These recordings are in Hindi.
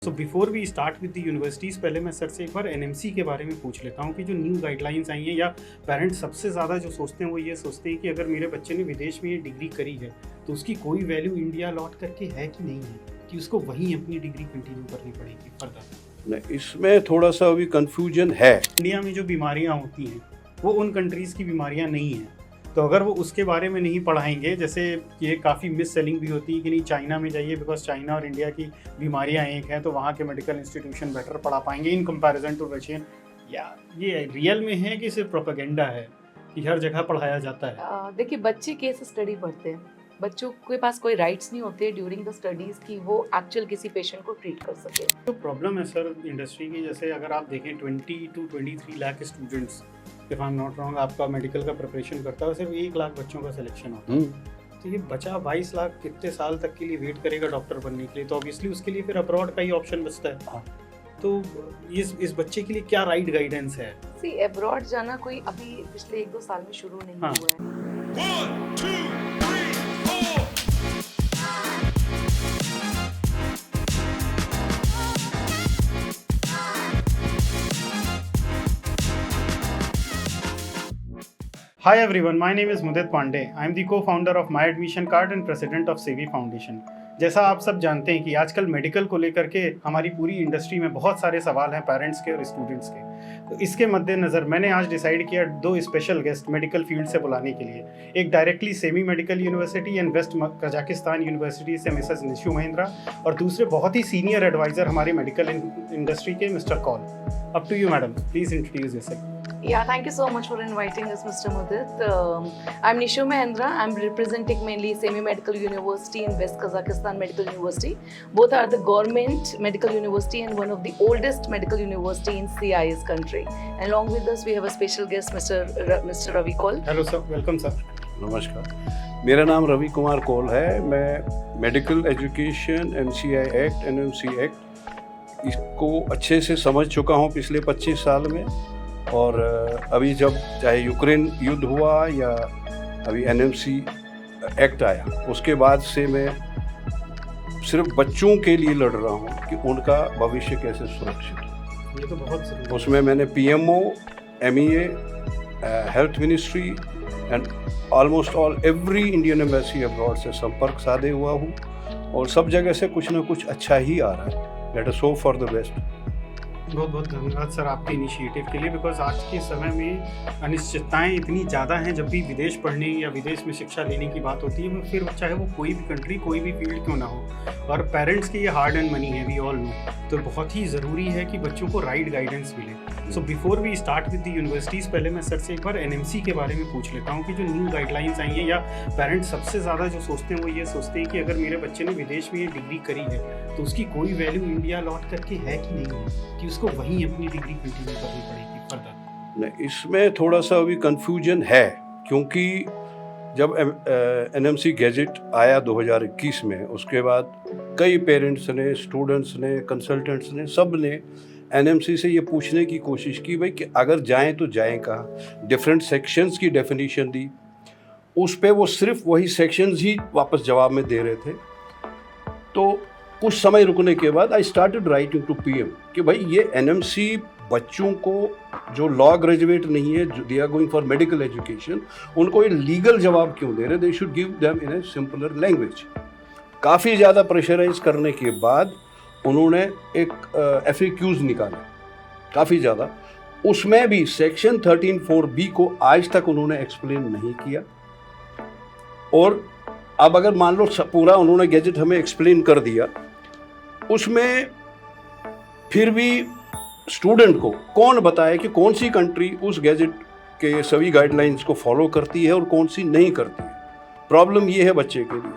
So before we start with the universities, पहले मैं सर से एक बार एनएमसी के बारे में पूछ लेता हूँ कि जो न्यू गाइडलाइंस आई हैं या पेरेंट्स सबसे ज़्यादा जो सोचते हैं वो ये सोचते हैं कि अगर मेरे बच्चे ने विदेश में ये डिग्री करी है तो उसकी कोई वैल्यू इंडिया लौट करके है कि नहीं है, कि उसको वहीं अपनी डिग्री कंटिन्यू करनी पड़ेगी फर्दर। नहीं, इसमें थोड़ा सा अभी कंफ्यूजन है। इंडिया में जो बीमारियाँ होती हैं वो उन कंट्रीज़ की बीमारियाँ नहीं हैं, तो अगर वो उसके बारे में नहीं पढ़ाएंगे, जैसे ये काफ़ी मिस सेलिंग भी होती है कि नहीं चाइना में जाइए बिकॉज चाइना और इंडिया की बीमारियां एक हैं तो वहाँ के मेडिकल इंस्टीट्यूशन बेटर पढ़ा पाएंगे इन कंपैरिजन टू रशियन, या ये रियल में है कि सिर्फ प्रोपेगेंडा है कि हर जगह पढ़ाया जाता है? देखिए, बच्चे केस स्टडी पढ़ते हैं, बच्चों के पास कोई राइट्स नहीं होते ड्यूरिंग द स्टडीज़ कि वो एक्चुअल किसी पेशेंट को ट्रीट कर सके। तो प्रॉब्लम है सर इंडस्ट्री की, जैसे अगर आप देखें 20 to 23 lakh students, if I am not wrong, आपका मेडिकल का प्रिपरेशन करता है, सिर्फ 1 लाख बच्चों का सिलेक्शन होता है। तो ये बचा 22 लाख कितने साल तक के लिए वेट करेगा डॉक्टर बनने के लिए? तो ऑब्वियसली उसके लिए फिर अब्रॉड का ही ऑप्शन बचता है। तो इस बच्चे के लिए क्या राइट गाइडेंस है? सी अब्रॉड जाना कोई अभी पिछले 1-2 साल में शुरू नहीं हुआ है। 1, 2, 3, 4. Hi everyone, my name is Mudit Pandey. I am the co-founder of My Admission Card and president of सेवी फाउंडेशन। जैसा आप सब जानते हैं कि आजकल मेडिकल को लेकर के हमारी पूरी इंडस्ट्री में बहुत सारे सवाल हैं पेरेंट्स के और स्टूडेंट्स के। तो इसके मद्देनज़र मैंने आज डिसाइड किया 2 स्पेशल गेस्ट मेडिकल फील्ड से बुलाने के लिए, एक directly Semey medical university and West Kazakhstan university से मिसेस निशु महिंद्रा, और दूसरे बहुत ही सीनियर एडवाइज़र हमारी मेडिकल इंडस्ट्री के Mister Kaul. Up to you madam, please introduce yourself. Yeah, thank you so much for inviting us, Mr. Mudit. I'm Nishu Mahendra. I'm representing mainly Semi Medical University and West Kazakhstan Medical University. Both are the government medical university and one of the oldest medical university in CIS country. And along with us, we have a special guest, Mr. Ravi Kaul. Hello sir, welcome sir. नमस्कार, मेरा नाम रवि कुमार कौल है। मैं medical education MCI act NMC act इसको अच्छे से समझ चुका हूँ पिछले 25 साल में। और अभी जब चाहे यूक्रेन युद्ध हुआ या अभी NMC एक्ट आया, उसके बाद से मैं सिर्फ बच्चों के लिए लड़ रहा हूँ कि उनका भविष्य कैसे सुरक्षित हो। ये तो बहुत ज़रूरी है। उसमें मैंने PMO, MEA, health ministry and almost all every Indian embassy abroad से संपर्क साधे हुआ हूँ, और सब जगह से कुछ ना कुछ अच्छा ही आ रहा है। Let us hope for the best. बहुत बहुत धन्यवाद सर आपके इनिशिएटिव के लिए, बिकॉज आज के समय में अनिश्चितताएं इतनी ज़्यादा हैं। जब भी विदेश पढ़ने या विदेश में शिक्षा लेने की बात होती है, फिर चाहे वो कोई भी कंट्री, कोई भी फील्ड क्यों ना हो, और पेरेंट्स की ये हार्ड एंड मनी है, वी ऑल नो। तो बहुत ही ज़रूरी है कि बच्चों को राइट गाइडेंस मिले। So before we start with the universities, पहले मैं सर से एक बार NMC के बारे में पूछ लेता हूँ कि जो न्यू गाइडलाइंस आई हैं या पेरेंट्स सबसे ज़्यादा जो सोचते हैं वो ये सोचते हैं कि अगर मेरे बच्चे ने विदेश में ये डिग्री करी है तो उसकी कोई वैल्यू इंडिया लौट करके है कि नहीं है, कि उसको वहीं अपनी डिग्री कंटिन्यू करनी पड़ेगी फर्दर। नहीं, इसमें थोड़ा सा अभी कंफ्यूजन है, क्योंकि जब NMC गैजेट आया 2021 में, उसके बाद कई पेरेंट्स ने, स्टूडेंट्स ने, कंसल्टेंट्स ने, सब ने NMC से ये पूछने की कोशिश की भाई कि अगर जाएं तो जाएं कहाँ। डिफरेंट सेक्शंस की डेफिनेशन दी, उस पे वो सिर्फ वही सेक्शंस ही वापस जवाब में दे रहे थे। तो कुछ समय रुकने के बाद I started writing to PM कि भाई ये NMC बच्चों को जो लॉ ग्रेजुएट नहीं है, they are going for medical education, उनको ये लीगल जवाब क्यों दे रहे? They should give them in a simpler language. काफ़ी ज़्यादा प्रेशराइज करने के बाद उन्होंने एक FAQs निकाले, काफ़ी ज़्यादा। उसमें भी सेक्शन 13(4)B को आज तक उन्होंने एक्सप्लेन नहीं किया। और अब अगर मान लो पूरा उन्होंने गैजेट हमें एक्सप्लेन कर दिया, उसमें फिर भी स्टूडेंट को कौन बताए कि कौन सी कंट्री उस गैजेट के सभी गाइडलाइंस को फॉलो करती है और कौन सी नहीं करती है। प्रॉब्लम ये है बच्चे के लिए।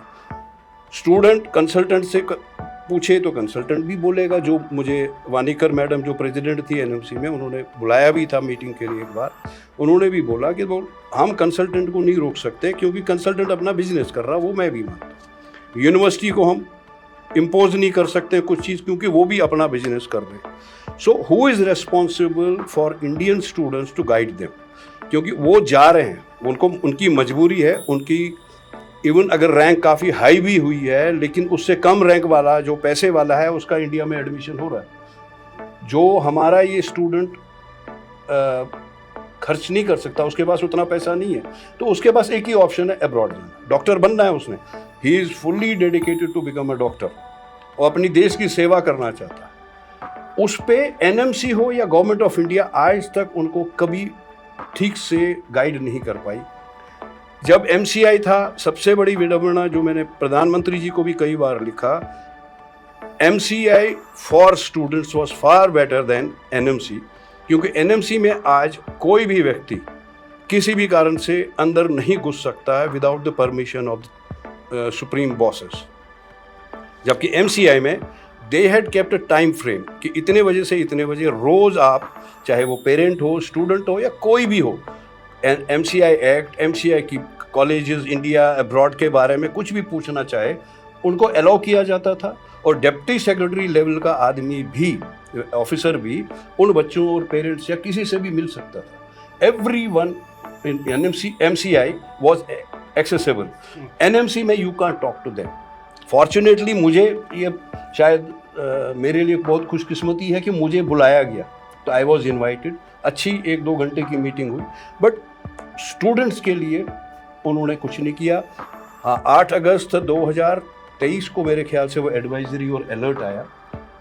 स्टूडेंट कंसल्टेंट से पूछे तो कंसल्टेंट भी बोलेगा, जो मुझे वानिकर मैडम जो प्रेसिडेंट थी NMC में, उन्होंने बुलाया भी था मीटिंग के लिए एक बार, उन्होंने भी बोला कि हम कंसल्टेंट को नहीं रोक सकते क्योंकि कंसल्टेंट अपना बिजनेस कर रहा, वो मैं भी मानता हूँ। यूनिवर्सिटी को हम इम्पोज नहीं कर सकते कुछ चीज़, क्योंकि वो भी अपना बिजनेस कर रहे हैं। So who is responsible for Indian students to guide them? क्योंकि वो जा रहे हैं, उनको उनकी मजबूरी है, उनकी इवन अगर रैंक काफ़ी हाई भी हुई है, लेकिन उससे कम रैंक वाला जो पैसे वाला है उसका इंडिया में एडमिशन हो रहा है। जो हमारा ये स्टूडेंट खर्च नहीं कर सकता, उसके पास उतना पैसा नहीं है, तो उसके पास एक ही ऑप्शन है, अब्रॉड जाना। डॉक्टर बनना है उसने, he is fully dedicated to become a doctor और अपनी देश की सेवा करना चाहता है। उस पे एनएमसी हो या गवर्नमेंट ऑफ इंडिया आज तक उनको कभी ठीक से गाइड नहीं कर पाई। जब एमसीआई था, सबसे बड़ी विडंबना जो मैंने प्रधानमंत्री जी को भी कई बार लिखा, MCI for students was far better than NMC, क्योंकि एनएमसी में आज कोई भी व्यक्ति किसी भी कारण से अंदर नहीं घुस सकता है without the permission of supreme bosses. जबकि एमसीआई में they had kept a time frame कि इतने बजे से इतने बजे रोज़ आप, चाहे वो पेरेंट हो, स्टूडेंट हो या कोई भी हो, एमसीआई एक्ट, एमसीआई की कॉलेजेस इंडिया अब्रॉड के बारे में कुछ भी पूछना चाहे उनको अलाउ किया जाता था। और डिप्टी सेक्रेटरी लेवल का आदमी भी, ऑफिसर भी, उन बच्चों और पेरेंट्स या किसी से भी मिल सकता था। Everyone in MCI was accessible. NMC में you can't talk to them. Fortunately मुझे ये शायद मेरे लिए बहुत खुशकिस्मती है कि मुझे बुलाया गया, तो आई वॉज इन्वाइटेड। अच्छी 1-2 घंटे की मीटिंग हुई, बट स्टूडेंट्स के लिए उन्होंने कुछ नहीं किया। हाँ, 8 अगस्त 2023 को मेरे ख्याल से वो एडवाइजरी और अलर्ट आया,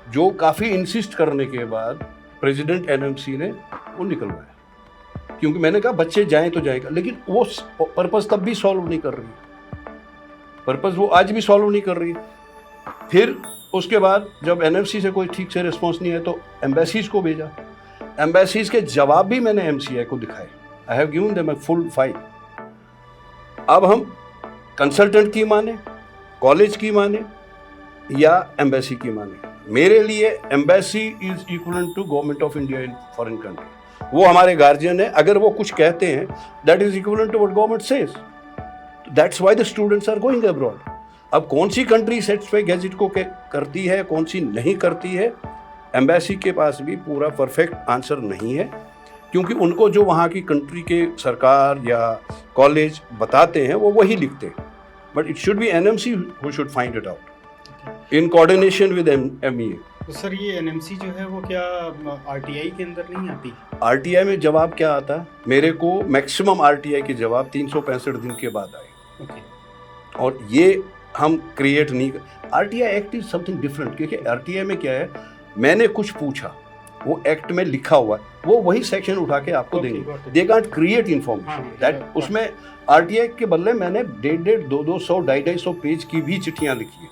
जो काफ़ी इंसिस्ट करने के बाद प्रेसिडेंट एनएमसी ने वो निकलवाया, क्योंकि मैंने कहा बच्चे जाएं तो जाएगा, लेकिन वो पर्पज़ तब भी सॉल्व नहीं कर रही है, पर्पज़ वो आज भी सॉल्व नहीं कर रही है। फिर उसके बाद जब एनएमसी से कोई ठीक से रिस्पॉन्स नहीं है तो एम्बेसीज को भेजा। एम्बेसीज के जवाब भी मैंने एमसीआई को दिखाए। I have given them a full file. अब हम कंसल्टेंट की माने, कॉलेज की माने या एम्बेसी की माने। मेरे लिए embassy is equivalent to government of India in foreign country. वो हमारे गार्जियन है, अगर वो कुछ कहते हैं that is equivalent to what government says. That's why the students are going abroad. अब कौन सी कंट्री सेटिस्फाई गैजेट को करती है, कौन सी नहीं करती है, एम्बेसी के पास भी पूरा परफेक्ट आंसर नहीं है, क्योंकि उनको जो वहाँ की कंट्री के सरकार या कॉलेज बताते हैं वो वही लिखते हैं। But it should be NMC who should find it out in coordination with MEA. तो सर ये एनएमसी जो है वो क्या आरटीआई के अंदर नहीं आती? आरटीआई में जवाब क्या आता है? मेरे को मैक्सिमम आरटीआई के जवाब 365 दिन के बाद आए। ओके। और ये हम क्रिएट नहीं, RTI act is something different, क्योंकि आरटीआई में क्या है, मैंने कुछ पूछा, वो एक्ट में लिखा हुआ है, वो वही सेक्शन उठा के आपको देंगे। They can't create information that. उसमें आरटीआई के बदले मैंने 150, 200, 250 पेज की भी चिट्ठियां लिखी है।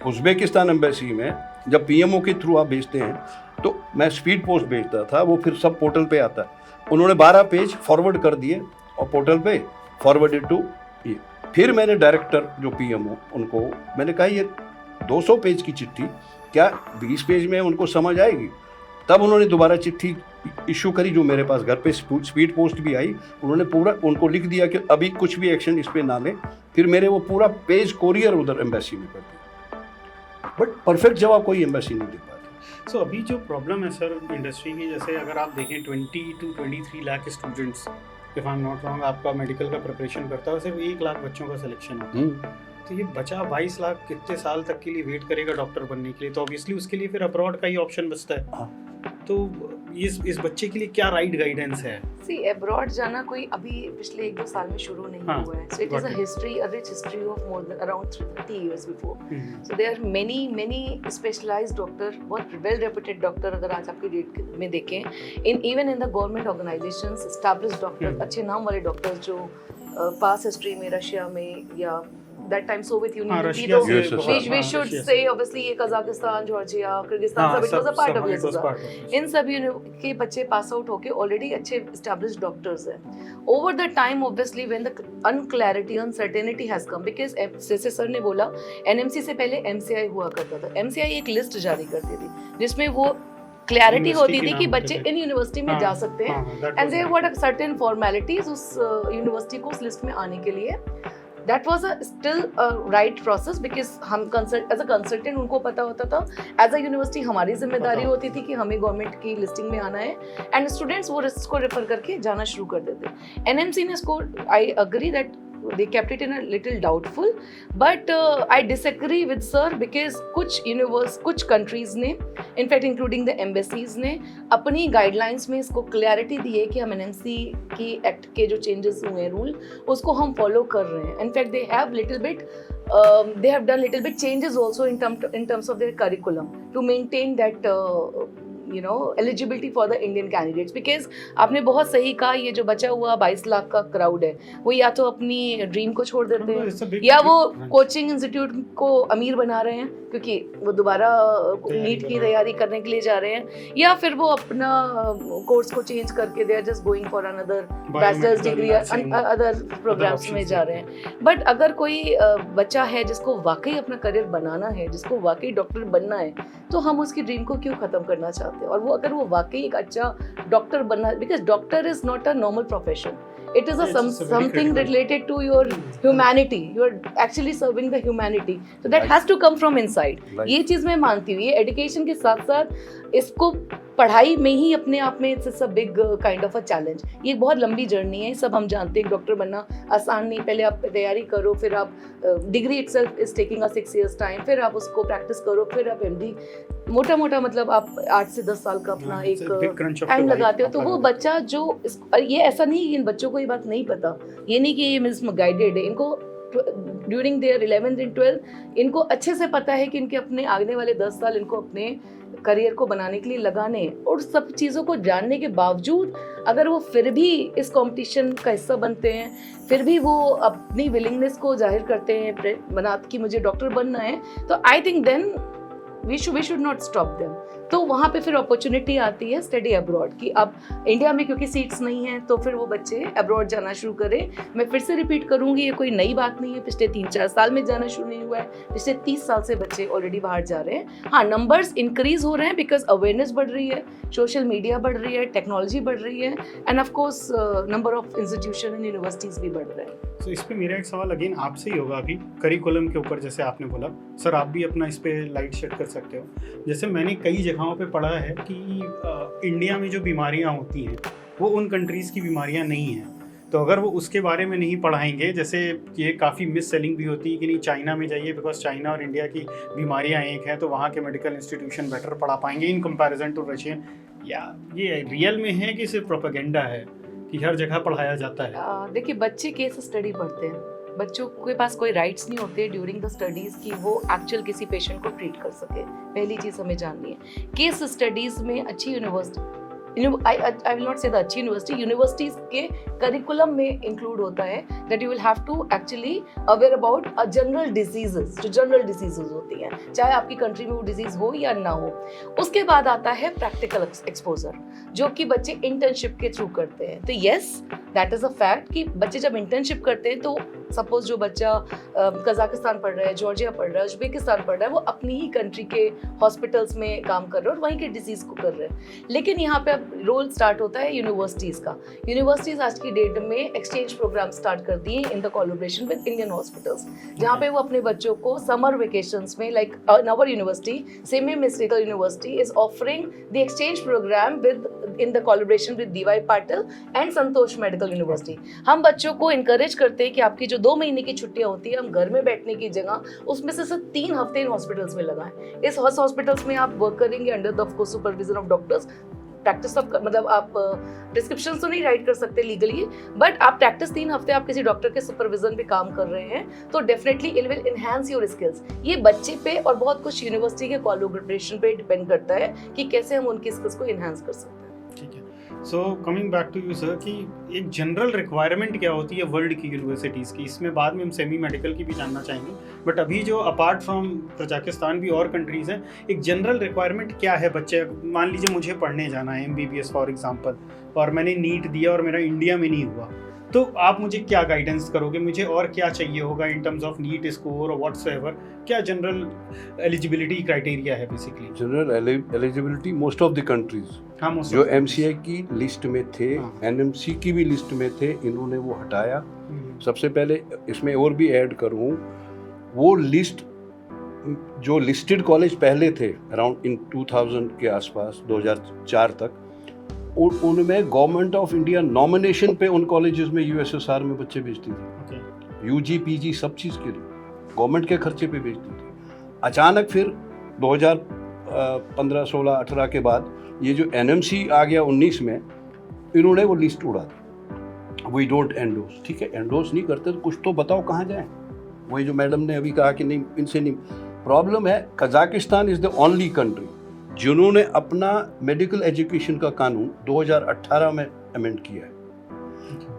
उज्बेकिस्तान एम्बेसी में जब पीएमओ के थ्रू आप भेजते हैं तो मैं स्पीड पोस्ट भेजता था, वो फिर सब पोर्टल पे आता है। उन्होंने 12 पेज फॉरवर्ड कर दिए और पोर्टल पे फॉरवर्डेड टू ये। फिर मैंने डायरेक्टर जो पीएमओ, उनको मैंने कहा ये 200 पेज की चिट्ठी क्या 20 पेज में उनको समझ आएगी? तब उन्होंने दोबारा चिट्ठी इशू करी, जो मेरे पास घर पे स्पीड पोस्ट भी आई। उन्होंने पूरा उनको लिख दिया कि अभी कुछ भी एक्शन इस पे ना लें। फिर मेरे वो पूरा पेज कोरियर उधर एम्बेसी में कर दिया, बट परफेक्ट जवाब कोई एम्बेसी नहीं दे पाती। सो अभी जो प्रॉब्लम है सर इंडस्ट्री की, जैसे अगर आप देखें 20 to 23 lakh students, if I am not wrong, आपका मेडिकल का प्रिपरेशन करता है, सिर्फ 1 लाख बच्चों का सिलेक्शन होता है। तो ये बचा 22 लाख कितने साल तक के लिए वेट करेगा डॉक्टर बनने के लिए? तो ऑब्वियसली उसके लिए फिर अब्रॉड का ही ऑप्शन बचता है। तो इस बच्चे के लिए क्या राइट गाइडेंस है? सी अब्रॉड जाना कोई अभी पिछले 1-2 साल में शुरू नहीं हाँ, हुआ है। So it is a history, a rich history of more than around 30 years before. So there are many specialized doctor, बहुत वेल रेप्यूटेड डॉक्टर अगर आज आपकी डेट में देखें, even in the government organisations established doctor, अच्छे नाम वाले डॉक्टर्स जो पास हिस्ट्री में रशिया में या that time Soviet Union, we should say obviously ये कजाकिस्तान, जॉर्जिया, किर्गिस्तान, सब it was a part of USSR. इन सभी के बच्चे पास आउट होके ऑलरेडी अच्छे established doctors हैं. Over the time obviously when the unclarity, uncertainty has come, because जैसे सर ने बोला NMC से पहले MCI हुआ करता था. MCI एक लिस्ट जारी करती थी जिसमें वो क्लैरिटी होती थी कि बच्चे इन यूनिवर्सिटी में जा सकते हैं and there were certain formalities उस यूनिवर्सिटी को उस लिस्ट में आने के लिए. That was still a right process because हम एज अ कंसल्टेंट उनको पता होता था, एज अ यूनिवर्सिटी हमारी जिम्मेदारी होती थी कि हमें गवर्नमेंट की लिस्टिंग में आना है एंड स्टूडेंट्स वो लिस्ट को रेफर करके जाना शुरू कर देते. एनएमसी ने इसको, I agree that they kept it in a little doubtful, but I disagree with sir because कुछ countries ने, in fact including the embassies ने अपनी guidelines में इसको clarity दी है कि हम NMC की act के जो changes हुए हैं rule उसको हम follow कर रहे हैं. In fact they have they have done little bit changes also in terms of their curriculum to maintain that eligibility for the Indian candidates. Because आपने बहुत सही कहा, ये जो बचा हुआ 22 लाख का क्राउड है वो या तो अपनी ड्रीम को छोड़ देते हैं या वो कोचिंग इंस्टीट्यूट को अमीर बना रहे हैं क्योंकि वो दोबारा नीट की तैयारी करने के लिए जा रहे हैं, या फिर वो अपना कोर्स को चेंज करके they are just going for another bachelor's degree other programmes में जा रहे हैं. बट अगर कोई बच्चा है जिसको वाकई अपना करियर बनाना है, जिसको वाकई डॉक्टर बनना है, तो हम उसकी ड्रीम को क्यों खत्म करना चाहते हैं. और वो अगर वो वाकई एक अच्छा डॉक्टर बनना, because doctor is not a normal profession, it is something related to your humanity. You are actually serving the humanity, so that has to come from inside. ये चीज मैं मानती हूँ. ये एजुकेशन के साथ साथ इसको पढ़ाई में ही अपने आप में it's a big kind of a challenge. ये बहुत लंबी जर्नी है, सब हम जानते हैं. डॉक्टर बनना आसान नहीं. पहले आप तैयारी करो, फिर आप degree itself is taking a 6 years time, फिर आप उसको प्रैक्टिस करो, फिर आप MD. मोटा मतलब आप 8 से 10 साल का अपना एक टाइम लगाते हो. तो वो बच्चा जो ये ऐसा नहीं कि इन बच्चों को ये बात नहीं पता, ये नहीं कि ये मिसगाइडेड है. इनको during their 11th and 12th इनको अच्छे से पता है कि इनके अपने आने वाले 10 साल इनको अपने करियर को बनाने के लिए लगाने हैं. और सब चीज़ों को जानने के बावजूद अगर वो फिर भी इस कंपटीशन का हिस्सा बनते हैं, फिर भी वो अपनी विलिंगनेस को जाहिर करते हैं बना कि मुझे डॉक्टर बनना है, तो I think then we should not stop them. तो वहाँ पे फिर अपॉर्चुनिटी आती है स्टडी अब्रॉड की. अब इंडिया में क्योंकि सीट्स नहीं हैं तो फिर वो बच्चे अब्रॉड जाना शुरू करें. मैं फिर से रिपीट करूँगी, ये कोई नई बात नहीं है. पिछले 3-4 साल में जाना शुरू नहीं हुआ है, पिछले 30 साल से बच्चे ऑलरेडी बाहर जा रहे हैं. हाँ, नंबर्स इंक्रीज हो रहे हैं बिकॉज अवेयरनेस बढ़ रही है, सोशल मीडिया बढ़ रही है, टेक्नोलॉजी बढ़ रही है, end of course number of institution and universities भी बढ़ रहे हैं. तो इस पे मेरा एक सवाल अगेन आपसे ही होगा. अभी करिकुलम के ऊपर जैसे आपने बोला, सर आप भी अपना इस पे लाइट शेड कर सकते हो. जैसे मैंने कई जगहों पे पढ़ा है कि इंडिया में जो बीमारियां होती हैं वो उन कंट्रीज़ की बीमारियां नहीं हैं. तो अगर वो उसके बारे में नहीं पढ़ाएंगे, जैसे ये काफ़ी मिस सेलिंग भी होती है कि नहीं चाइना में जाइए बिकॉज चाइना और इंडिया की बीमारियां एक हैं, तो वहाँ के मेडिकल इंस्टीट्यूशन बेटर पढ़ा पाएंगे इन कंपैरिजन टू रशियन. या ये रियल में है कि सिर्फ प्रोपेगेंडा है कि हर जगह पढ़ाया जाता है? देखिए, बच्चे केस स्टडी पढ़ते हैं, बच्चों के पास कोई राइट्स नहीं होते ड्यूरिंग द स्टडीज़ कि वो एक्चुअल किसी पेशेंट को ट्रीट कर सके. पहली चीज़ हमें जाननी है. केस स्टडीज़ में अच्छी university, I will not say the अच्छी यूनिवर्सिटीज़ के करिकुलम में इंक्लूड होता है that you will have to actually aware about general diseases, जो जनरल डिजीजेस होती हैं, चाहे आपकी कंट्री में वो डिजीज़ हो या ना हो. उसके बाद आता है प्रैक्टिकल एक्सपोजर, जो कि बच्चे इंटर्नशिप के थ्रू करते हैं. तो yes, that is a fact कि बच्चे जब इंटर्नशिप करते हैं, तो सपोज जो बच्चा कजाकिस्तान पढ़ रहा है, जॉर्जिया पढ़ रहा है, उज्बेकिस्तान पढ़ रहा है, वो अपनी ही कंट्री के हॉस्पिटल्स में काम कर रहे हैं और वहीं के डिजीज़ को कर रहे हैं. लेकिन यहाँ पे अब रोल स्टार्ट होता है यूनिवर्सिटीज़ का. यूनिवर्सिटीज़ आज की डेट में एक्सचेंज प्रोग्राम स्टार्ट कर दिए in the collaboration with Indian hospitals, जहाँ पे वो अपने बच्चों को समर वेकेशंस में, like our university, Semey medical university is offering the exchange programme with in the collaboration with DY Patil and Santosh medical university. हम बच्चों को इनकरेज करते हैं कि आपकी जो 2 महीने की छुट्टियां होती है, हम घर में बैठने की जगह उसमें से सिर्फ 3 हफ्ते इन हॉस्पिटल्स में लगाएं. इस हॉस्पिटल्स में आप वर्क करेंगे under the supervision of doctors. Practice of मतलब आप प्रिस्क्रिप्शन तो नहीं राइट कर सकते लीगली, बट आप प्रैक्टिस 3 हफ्ते आप किसी डॉक्टर के सुपरविजन पे काम कर रहे हैं, तो definitely it will enhance your skills. ये बच्चे पे और बहुत कुछ यूनिवर्सिटी के कोलैबोरेशन पे डिपेंड करता है कि कैसे हम उनकी स्किल्स को एनहांस कर सकते हैं. ठीक है. So coming back to you sir, कि एक जनरल रिक्वायरमेंट क्या होती है वर्ल्ड की यूनिवर्सिटीज़ की, इसमें बाद में हम सेमी मेडिकल की भी जानना चाहेंगे, बट अभी जो अपार्ट फ्रॉम तजाकिस्तान भी और कंट्रीज़ हैं, एक जनरल रिक्वायरमेंट क्या है? बच्चे मान लीजिए मुझे पढ़ने जाना है MBBS फॉर एग्जांपल, और मैंने नीट दिया और मेरा इंडिया में नहीं हुआ, तो आप मुझे क्या गाइडेंस करोगे? मुझे और क्या चाहिए होगा in terms of NEET score और व्हाट्सएवर? क्या जनरल एलिजिबिलिटी क्राइटेरिया है basically? General eligibility most of the countries जो MCI की लिस्ट में थे, NMC की भी लिस्ट में थे, इन्होंने वो हटाया. सबसे पहले इसमें और भी ऐड करूँ, वो लिस्ट जो लिस्टेड कॉलेज पहले थे अराउंड इन 2000 के आसपास, 2004 तक, उनमें गवर्नमेंट ऑफ इंडिया नॉमिनेशन पे उन कॉलेजेस में USSR में बच्चे भेजती थी. यूजी पीजी सब चीज़ के लिए गवर्नमेंट के खर्चे पे बेचती थी। अचानक फिर 2015, 16, 18 के बाद ये जो एनएमसी आ गया 19 में, इन्होंने वो लिस्ट उड़ा दी, वी डोंट एंडोर्स। ठीक है, एंडोर्स नहीं करते तो कुछ तो बताओ कहाँ जाएं। वही जो मैडम ने अभी कहा कि नहीं, इनसे नहीं प्रॉब्लम है। Kazakhstan is the only country जिन्होंने अपना मेडिकल एजुकेशन का कानून 2018 में अमेंड किया है।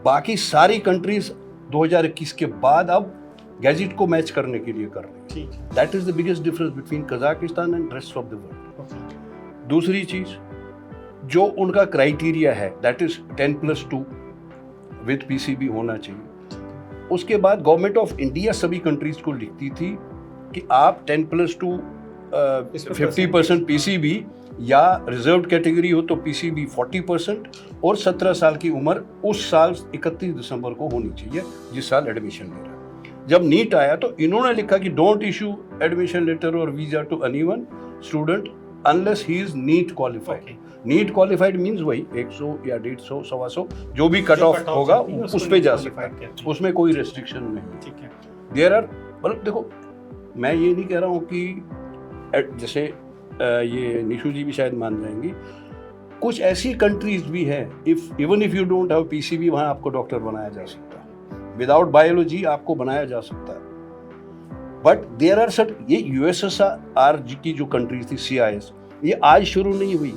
बाकी सारी कंट्रीज 2021 के बाद अब गैजेट को मैच करने के लिए कर रही हैं। ठीक है। That is the biggest difference between Kazakhstan and rest of the world. दूसरी चीज जो उनका क्राइटेरिया है दैट इज 10+2 विद पीसीबी होना चाहिए। उसके बाद गवर्नमेंट ऑफ इंडिया सभी कंट्रीज को लिखती थी कि आप 10+2 50% पीसीबी या रिजर्व कैटेगरी हो तो पीसीबी 40% और 17 साल की उम्र उस साल 31 दिसंबर को होनी चाहिए जिस साल एडमिशन ले रहा है। जब नीट आया तो इन्होंने लिखा कि डोंट इशू एडमिशन लेटर और visa to anyone student unless he is NEET qualified. NEET qualified means वही 100 या 150, 125 जो भी कट ऑफ होगा उस पे जा सकता है, उसमें कोई रेस्ट्रिक्शन नहीं। ठीक है। देयर आर, मतलब देखो मैं ये नहीं कह रहा हूँ कि जैसे ये निशु जी भी शायद मान जाएंगी, कुछ ऐसी कंट्रीज भी हैं even if you don't have PCB वहाँ आपको डॉक्टर बनाया जा सकता है, विदाउट बायोलॉजी आपको बनाया जा सकता है। बट देयर आर सट, ये यूएसएसआर की जो कंट्रीज थी CIS, ये आज शुरू नहीं हुई।